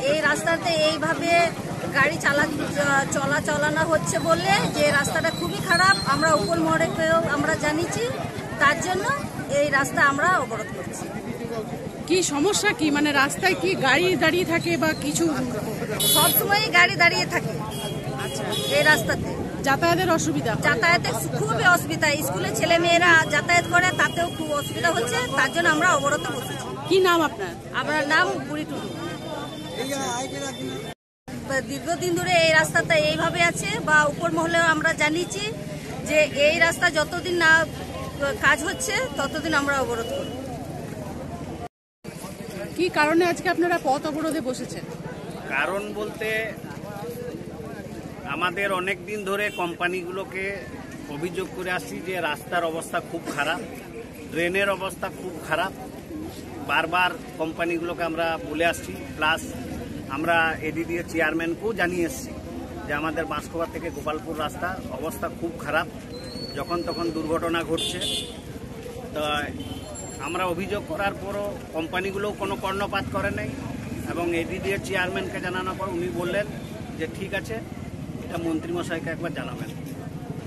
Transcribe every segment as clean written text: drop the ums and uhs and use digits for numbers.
এই রাস্তাতে এইভাবে গাড়ি চলানো হচ্ছে বলে যে রাস্তাটা খুবই খারাপ, আমরা উপর মোড়েকেও আমরা জানিয়েছি, তার জন্য এই রাস্তা আমরা অবরোধ করছি। কি সমস্যা কি, মানে রাস্তায় কি গাড়ি দাঁড়িয়ে থাকে বা কিছু? সবসময় গাড়ি দাঁড়িয়ে থাকে। আচ্ছা, এই রাস্তাতে যাতায়াতের অসুবিধা? যাতায়াতে খুবই অসুবিধা, স্কুলে ছেলে মেয়েরা যাতায়াত করে, তাতেও খুব অসুবিধা হচ্ছে, তার জন্য আমরা অবরোধ বসেছি। কি নাম আপনার? আমার নাম বুড়ি টুডু। দীর্ঘদিন ধরে এই রাস্তাটা এইভাবে আছে, বা উপর মহলেও আমরা জানিয়েছি যে এই রাস্তা যতদিন না কাজ হচ্ছে ততদিন আমরা অবরোধ করব। কি কারণে আজকে আপনারা পথ অবরোধে বসেছেন? কারণ বলতে আমাদের অনেক দিন ধরে কোম্পানিগুলোকে অভিযোগ করে আসছি যে রাস্তার অবস্থা খুব খারাপ, ড্রেনের অবস্থা খুব খারাপ, বারবার কোম্পানিগুলোকে আমরা বলে আসছি। প্লাস আমরা এডিডিএ চেয়ারম্যানকেও জানিয়ে এসেছি যে আমাদের বাঁশখোয়া থেকে গোপালপুর রাস্তা অবস্থা খুব খারাপ, যখন তখন দুর্ঘটনা ঘটছে। তো আমরা অভিযোগ করার পরও কোম্পানিগুলোও কোনো কর্ণপাত করে নাই, এবং এডিডিএ চেয়ারম্যানকে জানানোর পর উনি বললেন যে ঠিক আছে, এটা মন্ত্রীমশাইকে একবার জানাবেন।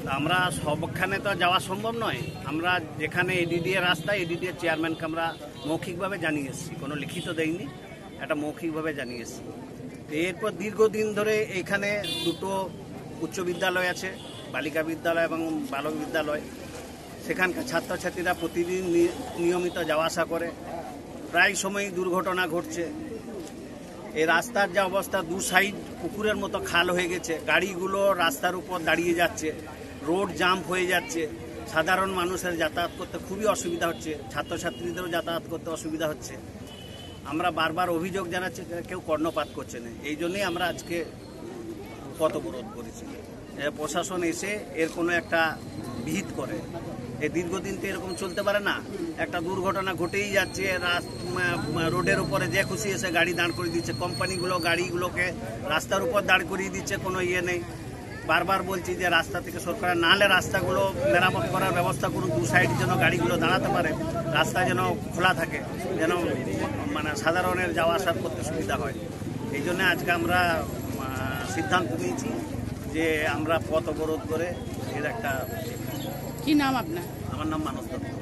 তো আমরা সবখানে তো যাওয়া সম্ভব নয়, আমরা যেখানে এডিডিএ রাস্তা এডিডিএ চেয়ারম্যানকে আমরা মৌখিকভাবে জানিয়ে এসেছি, কোনো লিখিত দেয়নি, এটা মৌখিকভাবে জানিয়ে এসেছি। এরপর দীর্ঘদিন ধরে এইখানে দুটো উচ্চ বিদ্যালয় আছে, বালিকা বিদ্যালয় এবং বালক বিদ্যালয়। সেখানকার ছাত্রছাত্রীরা প্রতিদিন নিয়মিত যাওয়া আসা করে, প্রায় সময়ই দুর্ঘটনা ঘটছে। এই রাস্তার যা অবস্থা, দু সাইড পুকুরের মতো খাল হয়ে গেছে, গাড়িগুলো রাস্তার উপর দাঁড়িয়ে যাচ্ছে, রোড জাম্প হয়ে যাচ্ছে, সাধারণ মানুষের যাতায়াত করতে খুবই অসুবিধা হচ্ছে, ছাত্রছাত্রীদেরও যাতায়াত করতে অসুবিধা হচ্ছে। আমরা বারবার অভিযোগ জানাচ্ছি, কেউ কর্ণপাত করছে না। এই জন্যই আমরা আজকে পথ অবরোধ করেছি। প্রশাসন এসে এর কোনো একটা বিহিত করে। এই দীর্ঘদিন তো এরকম চলতে পারে না, একটা দুর্ঘটনা ঘটেই যাচ্ছে, রোডের উপরে যে খুশি এসে গাড়ি দাঁড় করে দিচ্ছে, কোম্পানিগুলো গাড়িগুলোকে রাস্তার উপর দাঁড় করিয়ে দিচ্ছে, কোনো ইয়ে নেই। বারবার বলছি যে রাস্তা থেকে সরকার না হলে রাস্তাগুলো মেরামত করার ব্যবস্থা করুন, দু সাইড যেন গাড়িগুলো দাঁড়াতে পারে, রাস্তা যেন খোলা থাকে, যেন মানে সাধারণের যাওয়া আসার করতে সুবিধা হয়। এই জন্য আজকে আমরা সিদ্ধান্ত নিয়েছি যে আমরা পথ অবরোধ করে এর একটা। কি নাম আপনার? আমার নাম মানস দত্ত।